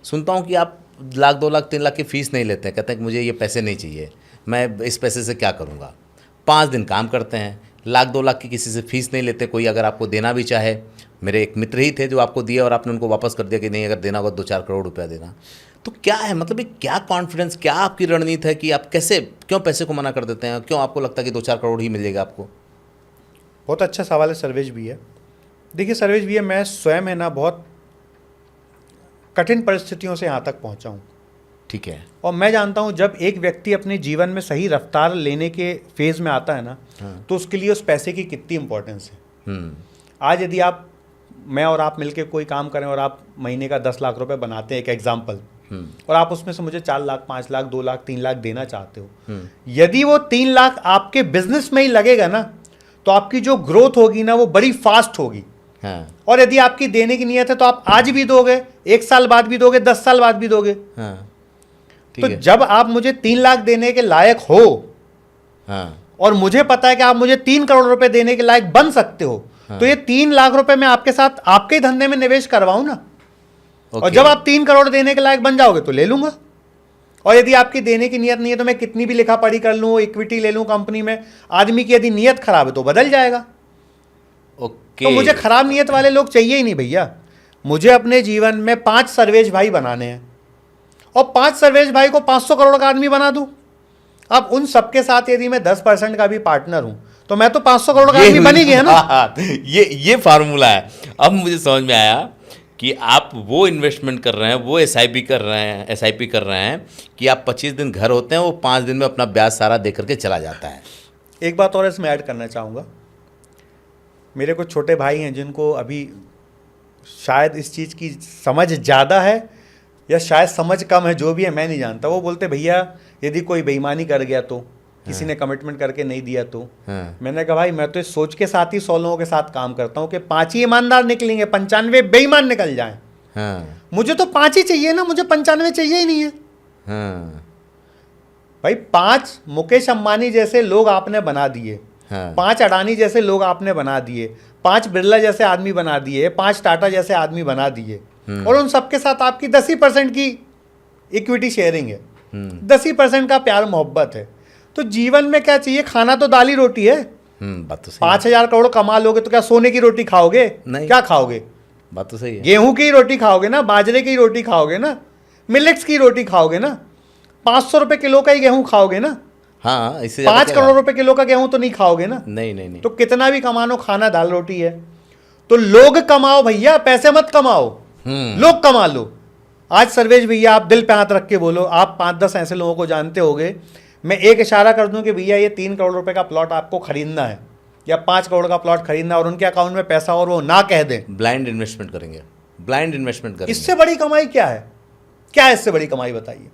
सुनता हूँ कि आप लाख 2 लाख 3 लाख की फ़ीस नहीं लेते हैं, कहते हैं कि मुझे ये पैसे नहीं चाहिए, मैं इस पैसे से क्या करूँगा। 5 दिन काम करते हैं, लाख 2 लाख की किसी से फ़ीस नहीं लेते। कोई अगर आपको देना भी चाहे, मेरे एक मित्र ही थे जो आपको दिए और आपने उनको वापस कर दिया कि नहीं, अगर देना होगा 2-4 करोड़ रुपया देना। तो क्या है, मतलब ये क्या कॉन्फिडेंस, क्या आपकी रणनीति है कि आप कैसे, क्यों पैसे को मना कर देते हैं, क्यों आपको लगता है कि 2-4 करोड़ ही मिलेगा आपको? बहुत अच्छा सवाल है सर्वेश भैया। देखिए सर्वेश भैया, मैं स्वयं है ना बहुत कठिन परिस्थितियों से यहाँ तक पहुँचा हूँ। ठीक है। और मैं जानता हूँ जब एक व्यक्ति अपने जीवन में सही रफ्तार लेने के फेज़ में आता है ना, तो उसके लिए उस पैसे की कितनी इंपॉर्टेंस है। आज यदि आप, मैं और आप मिलके कोई काम करें और आप महीने का 10 लाख रुपए बनाते हैं, एक एग्जाम्पल, और आप उसमें से मुझे 4 लाख 5 लाख 2 लाख 3 लाख देना चाहते हो, यदि वो 3 लाख आपके बिजनेस में ही लगेगा ना, तो आपकी जो ग्रोथ होगी ना वो बड़ी फास्ट होगी। हाँ। और यदि आपकी देने की नीयत है तो आप आज भी दोगे, 1 साल बाद भी दोगे, 10 साल बाद भी दोगे। हाँ। तो जब आप मुझे 3 लाख देने के लायक हो, हाँ। और मुझे पता है कि आप मुझे 3 करोड़ रुपए देने के लायक बन सकते हो, तो ये 3 लाख रुपए मैं आपके साथ आपके धंधे में निवेश करवाऊं ना। और जब आप 3 करोड़ देने के लायक बन जाओगे तो ले लूंगा। और यदि आपकी देने की नीयत नहीं है तो मैं कितनी भी लिखा पढ़ी कर लूं, इक्विटी ले लूं कंपनी में, आदमी की यदि नीयत खराब है तो बदल जाएगा। तो मुझे खराब नीयत वाले लोग चाहिए ही नहीं भैया। मुझे अपने जीवन में 5 सर्वेश भाई बनाने हैं, और 5 सर्वेश भाई को 500 करोड़ का आदमी बना दूं। अब उन सबके साथ यदि मैं 10% का भी पार्टनर हूं तो मैं तो 500 करोड़ का आदमी बन ही गया ना। ये फार्मूला है। अब मुझे समझ में आया कि आप वो इन्वेस्टमेंट कर रहे हैं, वो एसआईपी कर रहे हैं कि आप 25 दिन घर होते हैं, वो 5 दिन में अपना ब्याज सारा दे करके चला जाता है। एक बात और इसमें ऐड करना चाहूँगा। मेरे कुछ छोटे भाई हैं जिनको अभी शायद इस चीज़ की समझ ज़्यादा है या शायद समझ कम है, जो भी है मैं नहीं जानता। वो बोलते भैया यदि कोई बेईमानी कर गया तो, किसी ने कमिटमेंट करके नहीं दिया तो। मैंने कहा भाई मैं तो इस सोच के साथ ही 100 लोगों के साथ काम करता हूँ कि 5 ही ईमानदार निकलेंगे, 95 बेईमान निकल जाएं। मुझे तो 5 ही चाहिए ना, मुझे 95 चाहिए ही नहीं है। भाई 5 मुकेश अंबानी जैसे लोग आपने बना दिए, 5 अडानी जैसे लोग आपने बना दिए, 5 बिरला जैसे आदमी बना दिए, 5 टाटा जैसे आदमी बना दिए, और उन सबके साथ आपकी 10% की इक्विटी शेयरिंग है, 10% का प्यार मोहब्बत है। तो जीवन में क्या चाहिए? खाना तो दाल ही रोटी है। बात तो सही। 5,000 करोड़ कमा लोगे तो क्या सोने की रोटी खाओगे? नहीं। क्या खाओगे? बात तो सही है। गेहूं की रोटी खाओगे ना, बाजरे की रोटी खाओगे ना, मिलेट्स की रोटी खाओगे ना, 500 रुपए किलो का ही गेहूं खाओगे ना। हाँ, इससे 5 करोड़ रुपए किलो का गेहूं तो नहीं खाओगे ना। नहीं। तो कितना भी कमा लो, खाना दाल रोटी है। तो लोग कमाओ भैया, पैसे मत कमाओ, लोग कमा लो। आज सर्वेश भैया आप दिल पे हाथ रख के बोलो, आप 5-10 ऐसे लोगों को जानते होगे, मैं एक इशारा कर दूं कि भैया ये 3 करोड़ रुपए का प्लॉट आपको खरीदना है या 5 करोड़ का प्लॉट खरीदना, और उनके अकाउंट में पैसा और वो ना कह दें, ब्लाइंड इन्वेस्टमेंट करेंगे। इससे बड़ी कमाई क्या है? क्या है इससे बड़ी कमाई बताइए?